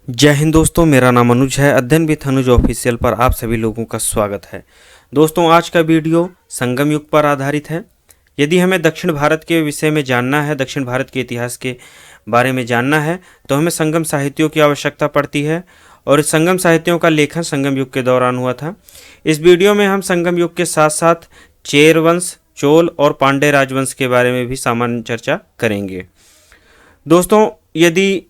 जय हिंद दोस्तों, मेरा नाम अनुज है। अध्ययन विथ अनुज ऑफिशियल पर आप सभी लोगों का स्वागत है। दोस्तों, आज का वीडियो संगम युग पर आधारित है। यदि हमें दक्षिण भारत के विषय में जानना है, दक्षिण भारत के इतिहास के बारे में जानना है, तो हमें संगम साहित्यों की आवश्यकता पड़ती है। और इस संगम साहित्यों का लेखन संगम युग के दौरान हुआ था। इस वीडियो में हम संगम युग के साथ साथ चेर वंश, चोल और पांड्य राजवंश के बारे में भी सामान्य चर्चा करेंगे। दोस्तों, यदि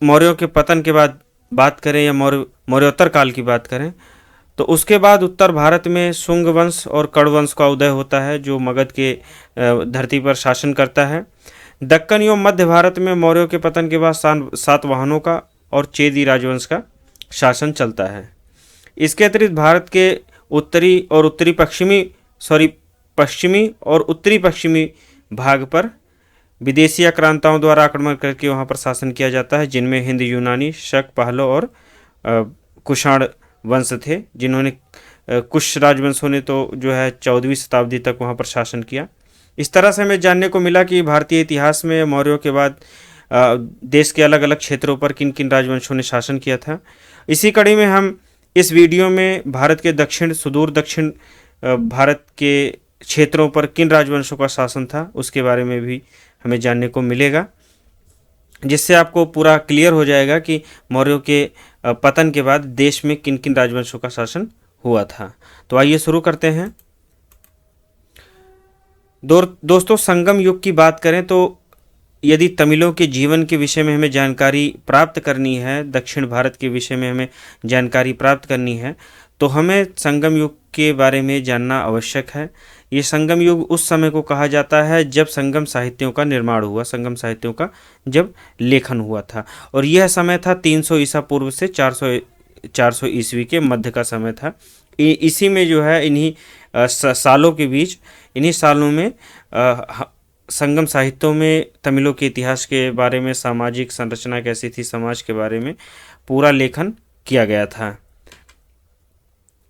मौर्यों के पतन के बाद बात करें या मौर्योत्तर काल की बात करें, तो उसके बाद उत्तर भारत में शुंग वंश और कड़ वंश का उदय होता है, जो मगध के धरती पर शासन करता है। दक्कन एवं मध्य भारत में मौर्यों के पतन के बाद सातवाहनों का और चेदी राजवंश का शासन चलता है। इसके अतिरिक्त भारत के पश्चिमी और उत्तरी पश्चिमी भाग पर विदेशी आक्रांताओं द्वारा आक्रमण करके वहाँ पर शासन किया जाता है, जिनमें हिंद, यूनानी, शक, पहलो और कुषाण वंश थे, जिन्होंने कुश राजवंशों ने तो जो है 14वीं शताब्दी तक वहाँ पर शासन किया। इस तरह से हमें जानने को मिला कि भारतीय इतिहास में मौर्यों के बाद देश के अलग अलग क्षेत्रों पर किन किन राजवंशों ने शासन किया था। इसी कड़ी में हम इस वीडियो में भारत के सुदूर दक्षिण भारत के क्षेत्रों पर किन राजवंशों का शासन था उसके बारे में भी हमें जानने को मिलेगा, जिससे आपको पूरा क्लियर हो जाएगा कि मौर्यों के पतन के बाद देश में किन किन राजवंशों का शासन हुआ था। तो आइए शुरू करते हैं। दोस्तों, संगम युग की बात करें तो यदि तमिलों के जीवन के विषय में हमें जानकारी प्राप्त करनी है, दक्षिण भारत के विषय में हमें जानकारी प्राप्त करनी है, तो हमें संगम युग के बारे में जानना आवश्यक है। ये संगम युग उस समय को कहा जाता है जब संगम साहित्यों का निर्माण हुआ, संगम साहित्यों का जब लेखन हुआ था। और यह समय था 300 ईसा पूर्व से 400 ईस्वी के मध्य का समय था। इसी में जो है इन्हीं सालों के बीच, इन्हीं सालों में संगम साहित्यों में तमिलों के इतिहास के बारे में, सामाजिक संरचना कैसी थी समाज के बारे में पूरा लेखन किया गया था।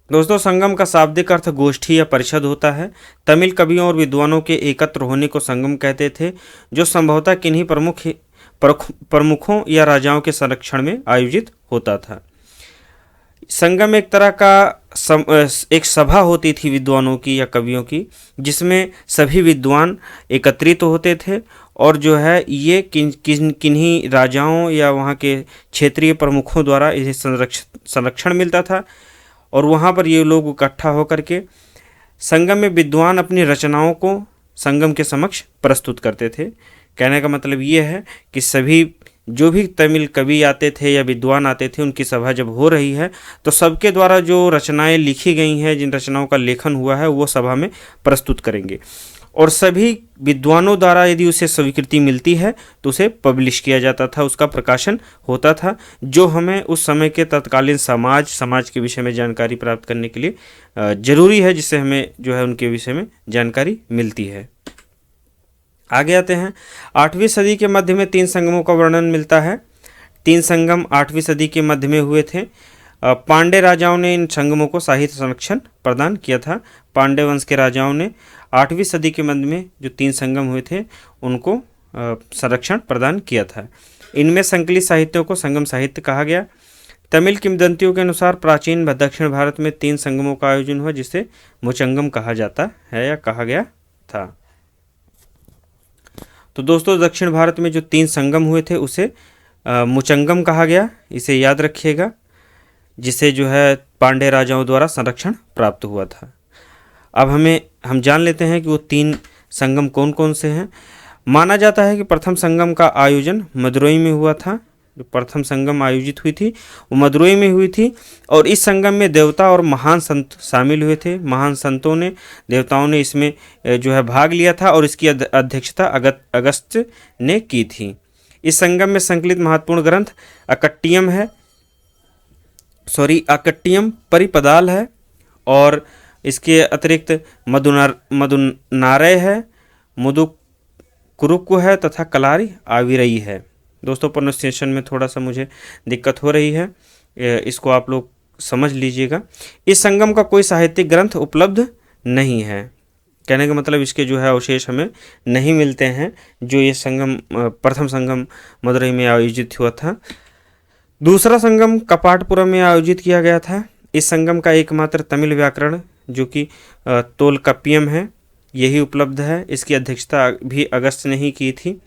दोस्तों, संगम का शाब्दिक अर्थ गोष्ठी या परिषद होता है। तमिल कवियों और विद्वानों के एकत्र होने को संगम कहते थे, जो संभवतः किन्हीं प्रमुखों या राजाओं के संरक्षण में आयोजित होता था। संगम एक तरह का एक सभा होती थी विद्वानों की या कवियों की, जिसमें सभी विद्वान एकत्रित होते थे और जो है ये किन्हीं राजाओं या वहाँ के क्षेत्रीय प्रमुखों द्वारा इन्हें संरक्षण मिलता था। और वहाँ पर ये लोग इकट्ठा होकर के संगम में विद्वान अपनी रचनाओं को संगम के समक्ष प्रस्तुत करते थे। कहने का मतलब ये है कि सभी जो भी तमिल कवि आते थे या विद्वान आते थे, उनकी सभा जब हो रही है तो सबके द्वारा जो रचनाएं लिखी गई हैं, जिन रचनाओं का लेखन हुआ है, वो सभा में प्रस्तुत करेंगे। और सभी विद्वानों द्वारा यदि उसे स्वीकृति मिलती है तो उसे पब्लिश किया जाता था, उसका प्रकाशन होता था, जो हमें उस समय के तत्कालीन समाज के विषय में जानकारी प्राप्त करने के लिए जरूरी है, जिससे हमें जो है उनके विषय में जानकारी मिलती है। आगे आते हैं। 8वीं सदी के मध्य में 3 संगमों का वर्णन मिलता है। 3 संगम 8वीं सदी के मध्य में हुए थे। पांड्य राजाओं ने इन संगमों को साहित्य संरक्षण प्रदान किया था। पांड्य वंश के राजाओं ने 8वीं सदी के मध्य में जो 3 संगम हुए थे उनको संरक्षण प्रदान किया था। इनमें संकलित साहित्यों को संगम साहित्य कहा गया। तमिल किंवदंतियों के अनुसार प्राचीन दक्षिण भारत में 3 संगमों का आयोजन हुआ, जिसे मुचंगम कहा जाता है या कहा गया था। तो दोस्तों, दक्षिण भारत में जो 3 संगम हुए थे उसे मुचंगम कहा गया, इसे याद रखिएगा, जिसे जो है पांड्य राजाओं द्वारा संरक्षण प्राप्त हुआ था। अब हम जान लेते हैं कि वो 3 संगम कौन कौन से हैं। माना जाता है कि प्रथम संगम का आयोजन मदुरई में हुआ था। जो प्रथम संगम आयोजित हुई थी वो मदुरई में हुई थी, और इस संगम में देवता और महान संत शामिल हुए थे। महान संतों ने, देवताओं ने इसमें जो है भाग लिया था, और इसकी अध्यक्षता अगस्त्य ने की थी। इस संगम में संकलित महत्वपूर्ण ग्रंथ अकट्टियम परिपदाल है, और इसके अतिरिक्त मदुनारय है, मुदुकुरुक्कु है तथा कलारी आविरई है। दोस्तों, प्रोनाउंसिएशन में थोड़ा सा मुझे दिक्कत हो रही है, इसको आप लोग समझ लीजिएगा। इस संगम का कोई साहित्यिक ग्रंथ उपलब्ध नहीं है। कहने का मतलब इसके जो है अवशेष हमें नहीं मिलते हैं, जो ये संगम प्रथम संगम मदुरई में आयोजित हुआ था। दूसरा संगम कपाटपुरम में आयोजित किया गया था। इस संगम का एकमात्र तमिल व्याकरण जो कि तोलकाप्पियम है, यही उपलब्ध है। इसकी अध्यक्षता भी अगस्त ने ही की थी।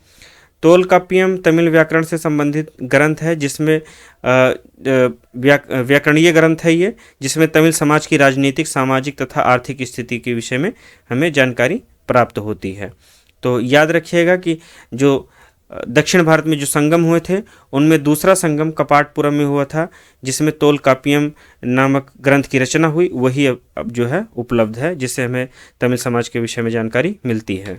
तोलकाप्पियम तमिल व्याकरण से संबंधित ग्रंथ है, जिसमें व्याकरणीय ग्रंथ है ये, जिसमें तमिल समाज की राजनीतिक, सामाजिक तथा आर्थिक स्थिति के विषय में हमें जानकारी प्राप्त होती है। तो याद रखिएगा कि जो दक्षिण भारत में जो संगम हुए थे, उनमें दूसरा संगम कपाटपुरम में हुआ था, जिसमें तोलकाप्पियम नामक ग्रंथ की रचना हुई। वही अब जो है उपलब्ध है, जिससे हमें तमिल समाज के विषय में जानकारी मिलती है।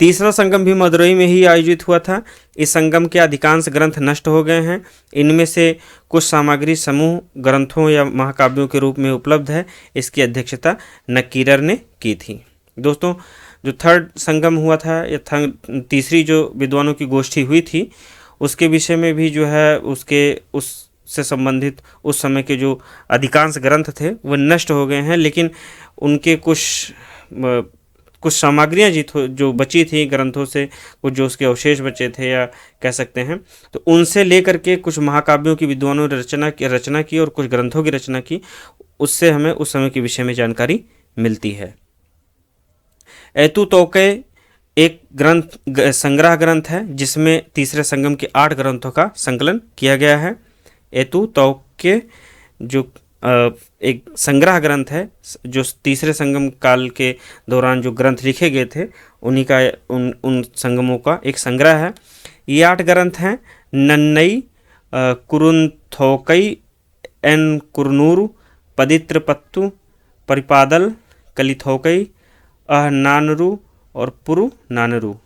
तीसरा संगम भी मदुरई में ही आयोजित हुआ था। इस संगम के अधिकांश ग्रंथ नष्ट हो गए हैं। इनमें से कुछ सामग्री समूह ग्रंथों या महाकाव्यों के रूप में उपलब्ध है। इसकी अध्यक्षता नक्कीरर ने की थी। दोस्तों, जो थर्ड संगम हुआ था या तीसरी जो विद्वानों की गोष्ठी हुई थी, उसके विषय में भी जो है उससे संबंधित उस समय के जो अधिकांश ग्रंथ थे वो नष्ट हो गए हैं, लेकिन उनके कुछ सामग्रियाँ जो बची थी ग्रंथों से, कुछ जो उसके अवशेष बचे थे या कह सकते हैं, तो उनसे लेकर के कुछ महाकाव्यों की विद्वानों ने रचना की और कुछ ग्रंथों की रचना की। उससे हमें उस समय के विषय में जानकारी मिलती है। एतु तोके एक संग्रह ग्रंथ है, जिसमें तीसरे संगम के 8 ग्रंथों का संकलन किया गया है। एतु तोके जो एक संग्रह ग्रंथ है, जो तीसरे संगम काल के दौरान जो ग्रंथ लिखे गए थे, उन्हीं का उन संगमों का एक संग्रह है। ये 8 ग्रंथ हैं। नन्नई, कुरुंथोकई, एन कुरनूर, पदित्रपत्तु, परिपादल, कलिथोकई, नानरू और पुरु नानरू,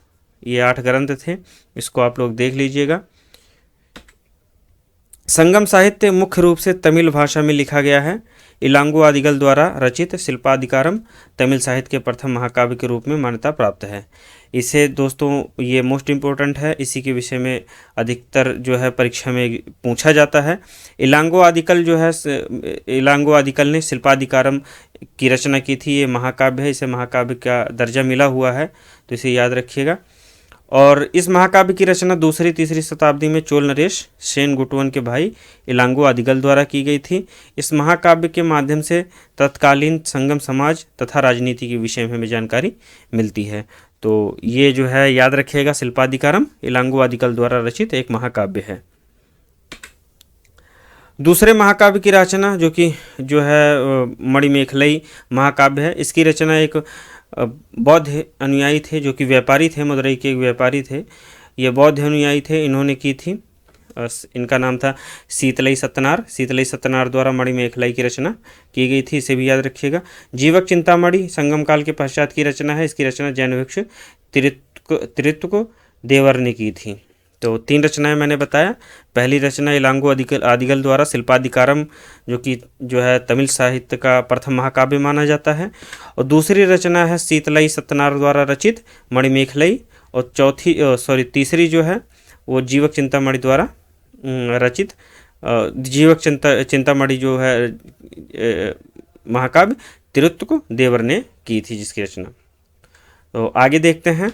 ये 8 ग्रंथ थे। इसको आप लोग देख लीजिएगा। संगम साहित्य मुख्य रूप से तमिल भाषा में लिखा गया है। इलांगो आदिगल द्वारा रचित शिल्पाधिकारम तमिल साहित्य के प्रथम महाकाव्य के रूप में मान्यता प्राप्त है। इसे दोस्तों ये मोस्ट इम्पोर्टेंट है, इसी के विषय में अधिकतर जो है परीक्षा में पूछा जाता है। इलांगो आदिकल ने शिल्पाधिकारम की रचना की थी। ये महाकाव्य है, इसे महाकाव्य का दर्जा मिला हुआ है, तो इसे याद रखिएगा। और इस महाकाव्य की रचना दूसरी तीसरी शताब्दी में चोल नरेश सेनगुटवन के भाई इलांगो आदिगल द्वारा की गई थी। इस महाकाव्य के माध्यम से तत्कालीन संगम समाज तथा राजनीति के विषय में हमें जानकारी मिलती है। तो ये जो है याद रखिएगा, शिल्पाधिकारम इलांगो आदिगल द्वारा रचित एक महाकाव्य है। दूसरे महाकाव्य की रचना जो है मणिमेखलई महाकाव्य है। इसकी रचना एक बौद्ध अनुयायी थे, जो कि व्यापारी थे, मदुरई के एक व्यापारी थे। ये बौद्ध अनुयायी थे, इन्होंने की थी। इनका नाम था शीतलई सत्यनार द्वारा मणिमेखलई की रचना की गई थी, इसे भी याद रखिएगा। जीवक चिंतामणि संगम काल के पश्चात की रचना है। इसकी रचना जैन भिक्षु त्रित्व देवर ने की थी। तो 3 रचनाएं मैंने बताया। पहली रचना इलांगो आदिगल द्वारा शिल्पाधिकारम, जो है तमिल साहित्य का प्रथम महाकाव्य माना जाता है। और दूसरी रचना है शीतलई सत्यनार द्वारा रचित मणिमेखलई। और तीसरी जो है वो जीवक चिंतामणि द्वारा रचित जीवक चिंतामणि जो है महाकाव्य त्रित्व देवर ने की थी, जिसकी रचना। तो आगे देखते हैं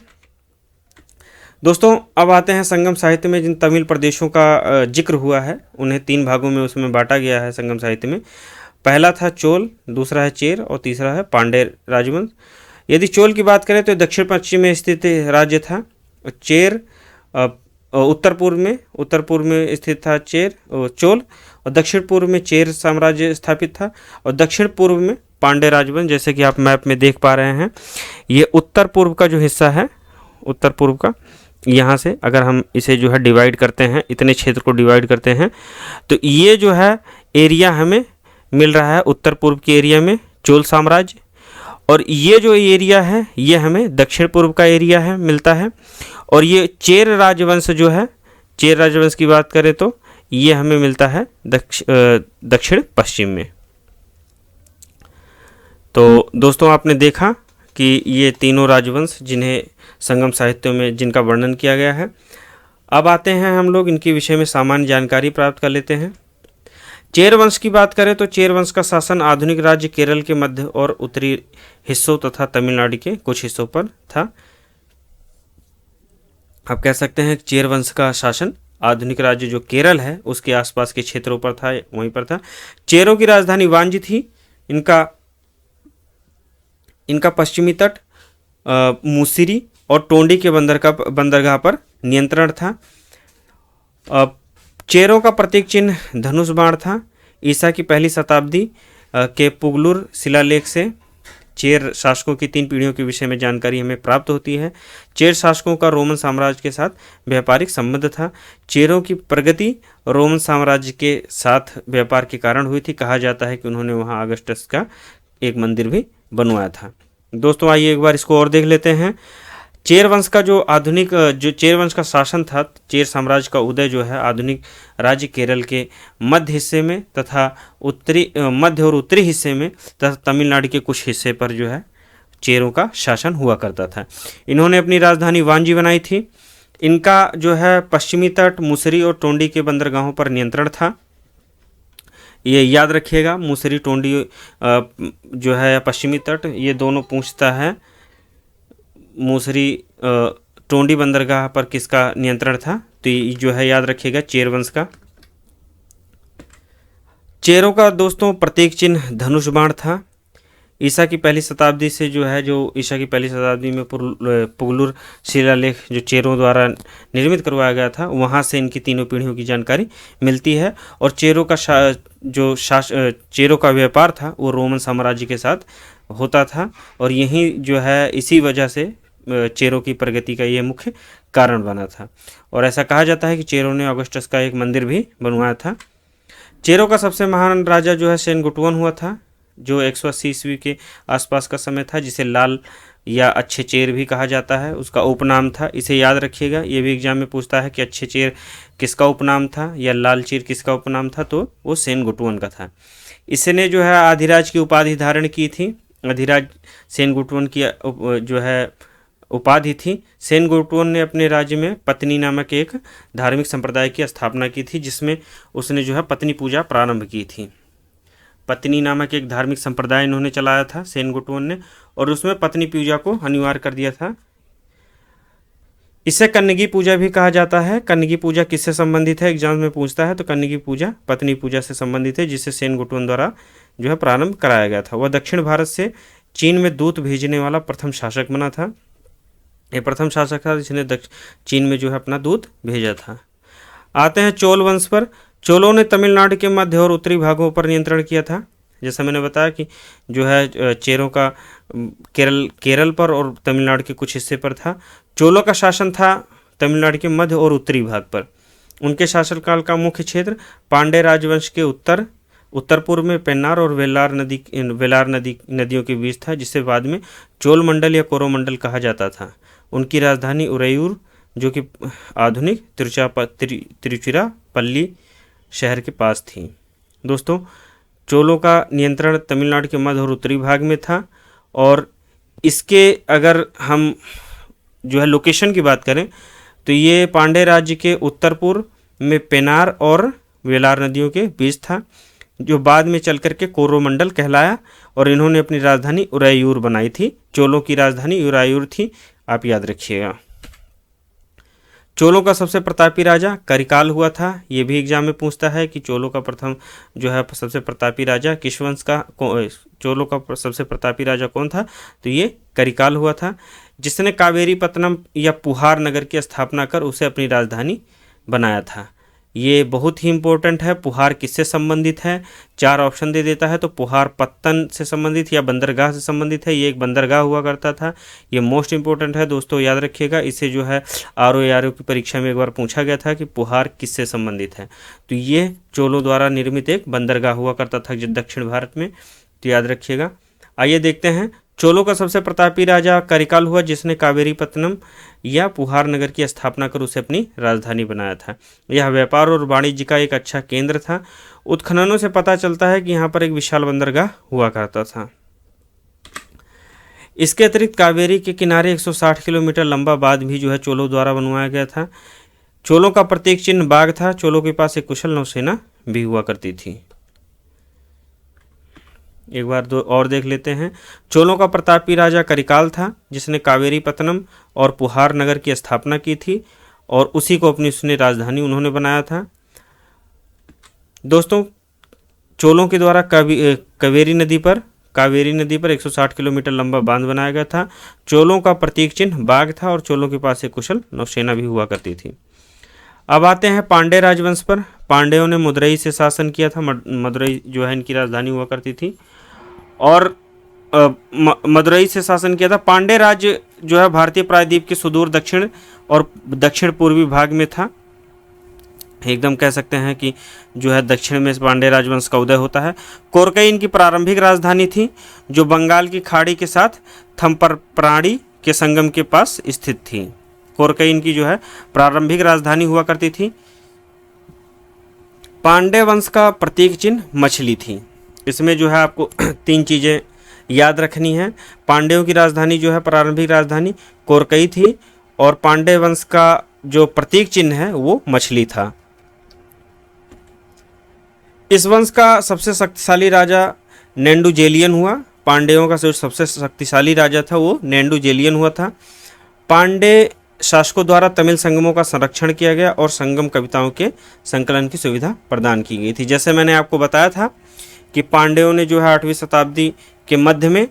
दोस्तों। अब आते हैं संगम साहित्य में जिन तमिल प्रदेशों का जिक्र हुआ है, उन्हें 3 भागों में उसमें बांटा गया है संगम साहित्य में। पहला था चोल, दूसरा है चेर और तीसरा है पांड्य राजवंश। यदि चोल की बात करें तो दक्षिण पश्चिम में स्थित राज्य था। चेर उत्तर पूर्व में स्थित था चोल, और दक्षिण पूर्व में चेर साम्राज्य स्थापित था। और दक्षिण पूर्व में पांड्य राजवंश, जैसे कि आप मैप में देख पा रहे हैं। ये उत्तर पूर्व का जो हिस्सा है, उत्तर पूर्व का, यहाँ से अगर हम इसे जो है डिवाइड करते हैं, इतने क्षेत्र को डिवाइड करते हैं, तो ये जो है एरिया हमें मिल रहा है उत्तर पूर्व के एरिया में चोल साम्राज्य। और ये जो एरिया है ये हमें दक्षिण पूर्व का एरिया है मिलता है। और ये चेर राजवंश जो है, चेर राजवंश की बात करें तो ये हमें मिलता है दक्षिण पश्चिम में। तो दोस्तों आपने देखा कि ये तीनों राजवंश जिन्हें संगम साहित्यों में जिनका वर्णन किया गया है। अब आते हैं हम लोग इनके विषय में सामान्य जानकारी प्राप्त कर लेते हैं। चेर वंश की बात करें तो चेर वंश का शासन आधुनिक राज्य केरल के मध्य और उत्तरी हिस्सों तथा तमिलनाडु के कुछ हिस्सों पर था। आप कह सकते हैं चेर वंश का शासन आधुनिक राज्य जो केरल है उसके आसपास के क्षेत्रों पर था, वहीं पर था। चेरों की राजधानी वांजी थी। इनका पश्चिमी तट मुसिरी और टोंडी के बंदरगाह पर नियंत्रण था। चेरों का प्रतीक चिन्ह धनुष बाण था। ईसा की पहली शताब्दी के पुगलुर शिलालेख से चेर शासकों की 3 पीढ़ियों के विषय में जानकारी हमें प्राप्त होती है। चेर शासकों का रोमन साम्राज्य के साथ व्यापारिक संबंध था। चेरों की प्रगति रोमन साम्राज्य के साथ व्यापार के कारण हुई थी। कहा जाता है कि उन्होंने वहां ऑगस्टस का एक मंदिर भी बनवाया था। दोस्तों आइए एक बार इसको और देख लेते हैं। चेर वंश का जो चेर वंश का शासन था, चेर साम्राज्य का उदय जो है आधुनिक राज्य केरल के मध्य हिस्से में तथा मध्य और उत्तरी हिस्से में तथा तमिलनाडु के कुछ हिस्से पर जो है चेरों का शासन हुआ करता था। इन्होंने अपनी राजधानी वांजी बनाई थी। इनका जो है पश्चिमी तट मुसरी और टोंडी के बंदरगाहों पर नियंत्रण था। ये याद रखिएगा, मुसरी टोंडी जो है पश्चिमी तट, ये दोनों पूछता है। मुसरी टोंडी बंदरगाह पर किसका नियंत्रण था, तो ये जो है याद रखिएगा चेर वंश का। चेरों का दोस्तों प्रतीक चिन्ह धनुष बाण था। ईसा की पहली शताब्दी से ईसा की पहली शताब्दी में पुगलुर शिलालेख जो चेरों द्वारा निर्मित करवाया गया था, वहाँ से इनकी 3 पीढ़ियों की जानकारी मिलती है। और चेरों का चेरों का व्यापार था वो रोमन साम्राज्य के साथ होता था और यही जो है इसी वजह से चेरों की प्रगति का ये मुख्य कारण बना था। और ऐसा कहा जाता है कि चेरों ने ऑगस्टस का एक मंदिर भी बनवाया था। चेरों का सबसे महान राजा जो है सेनगुटवन हुआ था, जो 180 ईस्वी के आसपास का समय था, जिसे लाल या अच्छे चेर भी कहा जाता है, उसका उपनाम था। इसे याद रखिएगा, ये भी एग्जाम में पूछता है कि अच्छे चेर किसका उपनाम था या लाल चेर किसका उपनाम था, तो वो सेनगुटवन का था। इसने जो है आधिराज की उपाधि धारण की थी। अधिराज सेनगुटवन की जो है उपाधि थी। सेनगुटवन ने अपने राज्य में पत्नी नामक एक धार्मिक संप्रदाय की स्थापना की थी, जिसमें उसने जो है पत्नी पूजा प्रारंभ की थी। पत्नी नामक एक धार्मिक संप्रदाय इन्होंने चलाया था सेनगुटवन ने, और उसमें पत्नी पूजा को अनिवार्य कर दिया था। इसे कन्नगी पूजा भी कहा जाता है। कन्नगी पूजा किससे संबंधित है, एग्जाम में पूछता है, तो कन्नगी पूजा पत्नी पूजा से संबंधित है, जिसे सेनगुटवन द्वारा जो है प्रारंभ कराया गया था। वह दक्षिण भारत से चीन में दूत भेजने वाला प्रथम शासक बना था। ये प्रथम शासक था जिसने चीन में जो है अपना दूत भेजा था। आते हैं चोल वंश पर। चोलों ने तमिलनाडु के मध्य और उत्तरी भागों पर नियंत्रण किया था। जैसा मैंने बताया कि जो है चेरों का केरल पर और तमिलनाडु के कुछ हिस्से पर था। चोलों का शासन था तमिलनाडु के मध्य और उत्तरी भाग पर। उनके शासनकाल का मुख्य क्षेत्र पांड्य राजवंश के उत्तर पूर्व में पेन्नार और वेलार नदियों के बीच था, जिसे बाद में चोल मंडल या कोरोमंडल कहा जाता था। उनकी राजधानी उरैयूर, जो कि आधुनिक तिरुचिरापल्ली शहर के पास थी। दोस्तों चोलों का नियंत्रण तमिलनाडु के मध्य और उत्तरी भाग में था। और इसके अगर हम जो है लोकेशन की बात करें तो ये पांड्य राज्य के उत्तर पूर्व में पेनार और वेलार नदियों के बीच था, जो बाद में चल करके कोरोमंडल कहलाया। और इन्होंने अपनी राजधानी उरैयूर बनाई थी। चोलों की राजधानी उरैयूर थी, आप याद रखिएगा। चोलों का सबसे प्रतापी राजा करिकाल हुआ था। ये भी एग्जाम में पूछता है कि चोलों का प्रथम जो है सबसे प्रतापी राजा किस वंश का, चोलों का सबसे प्रतापी राजा कौन था, तो ये करिकाल हुआ था, जिसने कावेरी पत्तनम या पुहार नगर की स्थापना कर उसे अपनी राजधानी बनाया था। ये बहुत ही इंपॉर्टेंट है। पुहार किससे संबंधित है, 4 ऑप्शन दे देता है, तो पुहार पत्तन से संबंधित या बंदरगाह से संबंधित है। ये एक बंदरगाह हुआ करता था। ये मोस्ट इंपॉर्टेंट है दोस्तों, याद रखिएगा। इसे जो है आरओ की परीक्षा में एक बार पूछा गया था कि पुहार किससे संबंधित है, तो ये चोलों द्वारा निर्मित एक बंदरगाह हुआ करता था जो दक्षिण भारत में, तो याद रखिएगा। आइए देखते हैं। चोलों का सबसे प्रतापी राजा करिकाल हुआ, जिसने कावेरीपत्तनम या पुहार नगर की स्थापना कर उसे अपनी राजधानी बनाया था। यह व्यापार और वाणिज्य का एक अच्छा केंद्र था। उत्खननों से पता चलता है कि यहाँ पर एक विशाल बंदरगाह हुआ करता था। इसके अतिरिक्त कावेरी के किनारे 160 किलोमीटर लंबा बांध भी जो है चोलों द्वारा बनवाया गया था। चोलों का प्रतीक चिन्ह बाघ था। चोलों के पास एक कुशल नौसेना भी हुआ करती थी। एक बार और देख लेते हैं। चोलों का प्रतापी राजा करिकाल था, जिसने कावेरीपत्तनम और पुहार नगर की स्थापना की थी। और उसी को अपनी उसने राजधानी उन्होंने बनाया था। दोस्तों, चोलों के द्वारा कावेरी नदी पर 160 किलोमीटर लंबा बांध बनाया गया था। चोलों का प्रतीक चिन्ह बाघ था और चोलों के पास एक कुशल नौसेना भी हुआ करती थी। अब आते हैं पांड्य राजवंश पर। पांड्यों ने मदुरई से शासन किया था। मदुरई जो है इनकी राजधानी हुआ करती थी और मदुरई से शासन किया था। पांड्य राज्य जो है भारतीय प्रायद्वीप के सुदूर दक्षिण और दक्षिण पूर्वी भाग में था। एकदम कह सकते हैं कि जो है दक्षिण में पांड्य राजवंश का उदय होता है। कोरकई इनकी प्रारंभिक राजधानी थी, जो बंगाल की खाड़ी के साथ थम्परप्राणी के संगम के पास स्थित थी। कोरकई इनकी जो है प्रारंभिक राजधानी हुआ करती थी। पांड्य वंश का प्रतीक चिन्ह मछली थी। इसमें जो है आपको 3 चीज़ें याद रखनी है। पांड्यों की राजधानी जो है प्रारंभिक राजधानी कोरकई थी और पांड्य वंश का जो प्रतीक चिन्ह है वो मछली था। इस वंश का सबसे शक्तिशाली राजा नेंडुजेलियन हुआ। पांड्यों का जो सबसे शक्तिशाली राजा था वो नेंडुजेलियन हुआ था। पांड्य शासकों द्वारा तमिल संगमों का संरक्षण किया गया और संगम कविताओं के संकलन की सुविधा प्रदान की गई थी। जैसे मैंने आपको बताया था कि पांड्यों ने जो है 8वीं शताब्दी के मध्य में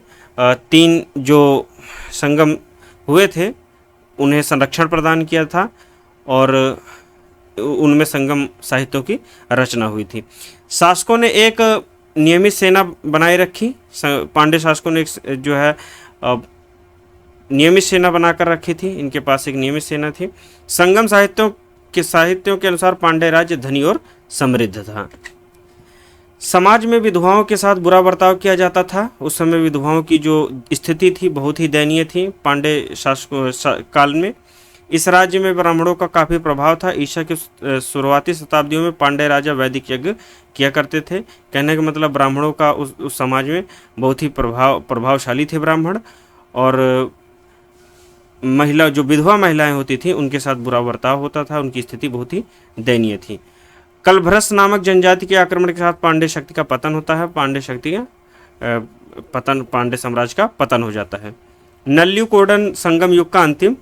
3 जो संगम हुए थे उन्हें संरक्षण प्रदान किया था और उनमें संगम साहित्यों की रचना हुई थी। शासकों ने एक नियमित सेना बनाए रखी। पांड्य शासकों ने एक जो है नियमित सेना बनाकर रखी थी। इनके पास एक नियमित सेना थी। संगम साहित्यों के अनुसार पांड्य राज्य धनी और समृद्ध था। समाज में विधवाओं के साथ बुरा बर्ताव किया जाता था। उस समय विधवाओं की जो स्थिति थी बहुत ही दयनीय थी पांड्य काल में। इस राज्य में ब्राह्मणों का काफ़ी प्रभाव था। ईसा के शुरुआती शताब्दियों में पांड्य राजा वैदिक यज्ञ किया करते थे। कहने का मतलब ब्राह्मणों का उस समाज में बहुत ही प्रभावशाली थे ब्राह्मण। और जो विधवा महिलाएं होती थी उनके साथ बुरा बर्ताव होता था। उनकी स्थिति बहुत ही दयनीय थी। कलभ्रस नामक जनजाति के आक्रमण के साथ पांड्य शक्ति का पतन होता है। पांड्य साम्राज्य का पतन हो जाता है। नल्लूकोडन संगम युग का अंतिम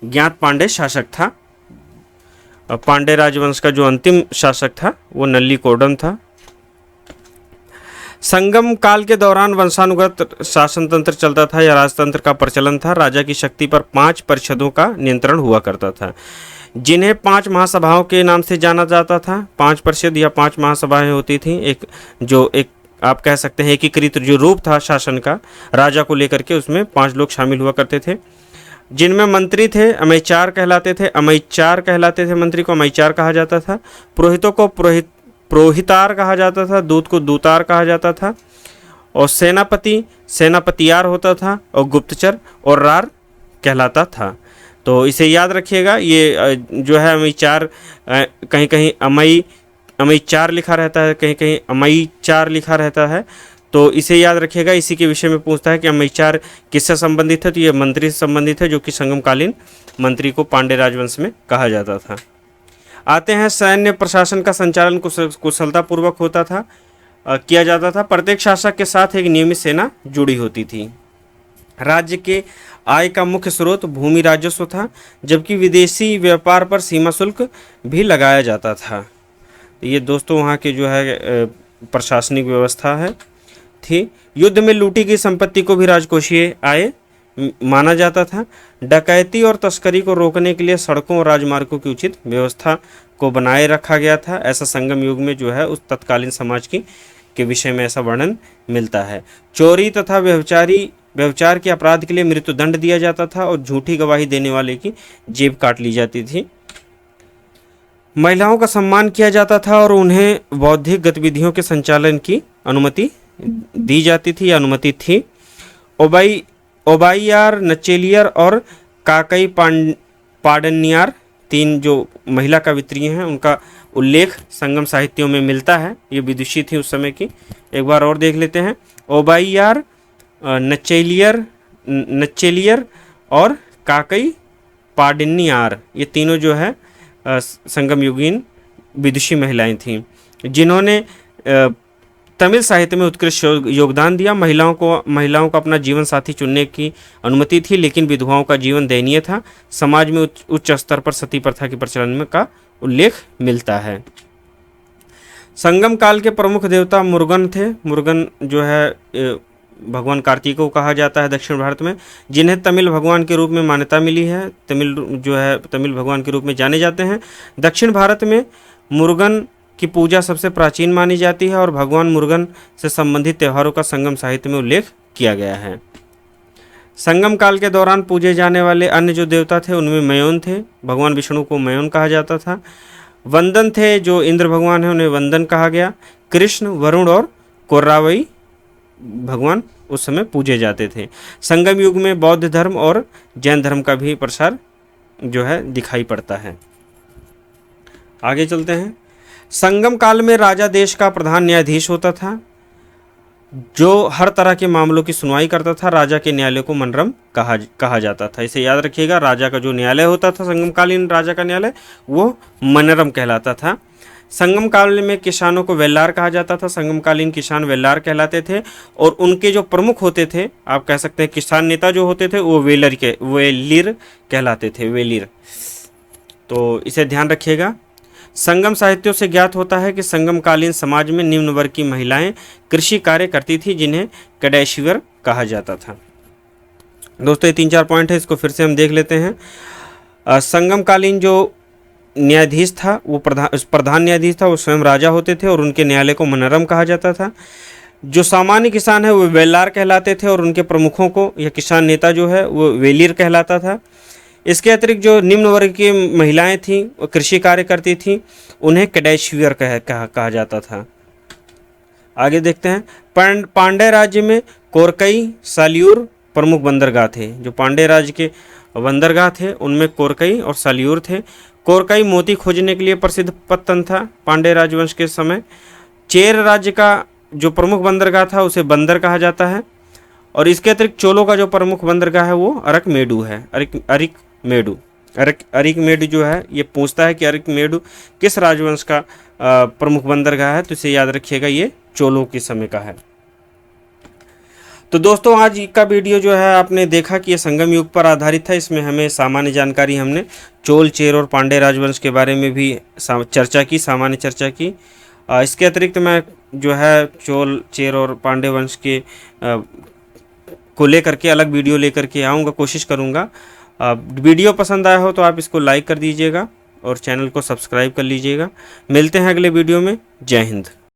ज्ञात पांड्य शासक था। पांड्य राजवंश का जो अंतिम शासक था वो नल्लूकोडन था। संगम काल के दौरान वंशानुगत शासन तंत्र चलता था या राजतंत्र का प्रचलन था। राजा की शक्ति पर 5 परिषदों का नियंत्रण हुआ करता था, जिन्हें 5 महासभाओं के नाम से जाना जाता था। 5 परिषद या 5 महासभाएं होती थी। एक आप कह सकते हैं एकीकृत जो रूप था शासन का राजा को लेकर के, उसमें 5 लोग शामिल हुआ करते थे, जिनमें मंत्री थे अमैचार कहलाते थे। मंत्री को अमैचार कहा जाता था। पुरोहितों को पुरोहितार कहा जाता था। दूत को दूतार कहा जाता था। और सेनापतियार होता था और गुप्तचर और रार कहलाता था। तो इसे याद रखिएगा। ये जो है अमैचार, कहीं कहीं अमैचार लिखा रहता है, कहीं कहीं अमैचार लिखा रहता है। तो इसे याद रखिएगा। इसी के विषय में पूछता है कि अमैचार किससे संबंधित है, तो ये मंत्री से संबंधित है, जो कि संगमकालीन मंत्री को पांड्य राजवंश में कहा जाता था। आते हैं सैन्य प्रशासन का संचालन कुशलतापूर्वक होता था, किया जाता था। प्रत्येक शासक के साथ एक नियमित सेना जुड़ी होती थी। राज्य के आय का मुख्य स्रोत भूमि राजस्व था, जबकि विदेशी व्यापार पर सीमा शुल्क भी लगाया जाता था। ये दोस्तों वहाँ के जो है प्रशासनिक व्यवस्था थी। युद्ध में लूटी गई संपत्ति को भी राजकोषीय आय माना जाता था। डकैती और तस्करी को रोकने के लिए सड़कों और राजमार्गों की उचित व्यवस्था को बनाए रखा गया था। ऐसा संगम युग में जो है उस तत्कालीन समाज के विषय में ऐसा वर्णन मिलता है। चोरी तथा व्यभिचार के अपराध के लिए मृत्युदंड दिया जाता था और झूठी गवाही देने वाले की जेब काट ली जाती थी। महिलाओं का सम्मान किया जाता था और उन्हें बौद्धिक गतिविधियों के संचालन की अनुमति दी जाती थी या अनुमति थी। ओबाइयार, नचेलियर और काकई पाडन्यार 3 जो महिला कवित्री हैं उनका उल्लेख संगम साहित्यों में मिलता है। ये विदुषी थी उस समय की। एक बार और देख लेते हैं। ओबाइयार, नचेलियर और काकई पाडन्यार, ये तीनों जो है संगम युगीन विदुषी महिलाएं थीं, जिन्होंने तमिल साहित्य में उत्कृष्ट योगदान दिया। महिलाओं को अपना जीवन साथी चुनने की अनुमति थी, लेकिन विधवाओं का जीवन दयनीय था। समाज में उच्च स्तर पर सती प्रथा के प्रचलन का उल्लेख मिलता है। संगम काल के प्रमुख देवता मुरुगन थे। मुरुगन जो है भगवान कार्तिक को कहा जाता है दक्षिण भारत में, जिन्हें तमिल भगवान के रूप में मान्यता मिली है। तमिल भगवान के रूप में जाने जाते हैं। दक्षिण भारत में मुरुगन की पूजा सबसे प्राचीन मानी जाती है और भगवान मुरुगन से संबंधित त्योहारों का संगम साहित्य में उल्लेख किया गया है। संगम काल के दौरान पूजे जाने वाले अन्य जो देवता थे उनमें मयोन थे। भगवान विष्णु को मयोन कहा जाता था। वंदन थे, जो इंद्र भगवान है उन्हें वंदन कहा गया। कृष्ण, वरुण और कोर्रावई भगवान उस समय पूजे जाते थे। संगम युग में बौद्ध धर्म और जैन धर्म का भी प्रसार जो है दिखाई पड़ता है। आगे चलते हैं। संगम काल में राजा देश का प्रधान न्यायाधीश होता था, जो हर तरह के मामलों की सुनवाई करता था। राजा के न्यायालय को मनरम कहा जाता था। इसे याद रखिएगा, राजा का जो न्यायालय होता था संगमकालीन राजा का न्यायालय, वो मनरम कहलाता था। संगम काल में किसानों को वेल्लार कहा जाता था। संगमकालीन किसान वेल्लार कहलाते थे और उनके जो प्रमुख होते थे, आप कह सकते हैं किसान नेता जो होते थे, वो वेलिर कहलाते थे। वेलिर, तो इसे ध्यान रखिएगा। संगम साहित्यों से ज्ञात होता है कि संगमकालीन समाज में निम्न वर्ग की महिलाएं कृषि कार्य करती थी, जिन्हें कैडेशिवर कहा जाता था। दोस्तों, ये 3-4 पॉइंट है, इसको फिर से हम देख लेते हैं। संगमकालीन जो न्यायाधीश था वो प्रधान न्यायाधीश था, वो स्वयं राजा होते थे और उनके न्यायालय को मनरम कहा जाता था। जो सामान्य किसान है वो वेल्लार कहलाते थे और उनके प्रमुखों को या किसान नेता जो है वो वेलिर कहलाता था। इसके अतिरिक्त जो निम्न वर्ग की महिलाएं थीं, वो कृषि कार्य करती थीं, उन्हें कैडेशिवर कहा जाता था। आगे देखते हैं। पांड्य राज्य में कोरकई, सालियूर प्रमुख बंदरगाह थे। जो पांड्य राज्य के बंदरगाह थे उनमें कोरकई और सालियूर थे। कोरकई मोती खोजने के लिए प्रसिद्ध पत्तन था पांड्य राजवंश के समय। चेर राज्य का जो प्रमुख बंदरगाह था उसे बंदर कहा जाता है। और इसके अतिरिक्त चोलों का जो प्रमुख बंदरगाह है वो अरिकमेडु है। अरिकमेडु जो है ये पूछता है कि अरिकमेडु किस राजवंश का प्रमुख बंदरगाह है, तो इसे याद रखिएगा, ये चोलों के समय का है। तो दोस्तों, आज का वीडियो जो है आपने देखा कि ये संगम युग पर आधारित था। इसमें हमें सामान्य जानकारी, हमने चोल, चेर और पांड्य राजवंश के बारे में भी सामान्य चर्चा की। इसके अतिरिक्त मैं जो है चोल, चेर और पांड्य वंश के को लेकर के अलग वीडियो लेकर के आऊँगा, कोशिश करूँगा। वीडियो पसंद आया हो तो आप इसको लाइक कर दीजिएगा और चैनल को सब्सक्राइब कर लीजिएगा। मिलते हैं अगले वीडियो में। जय हिंद।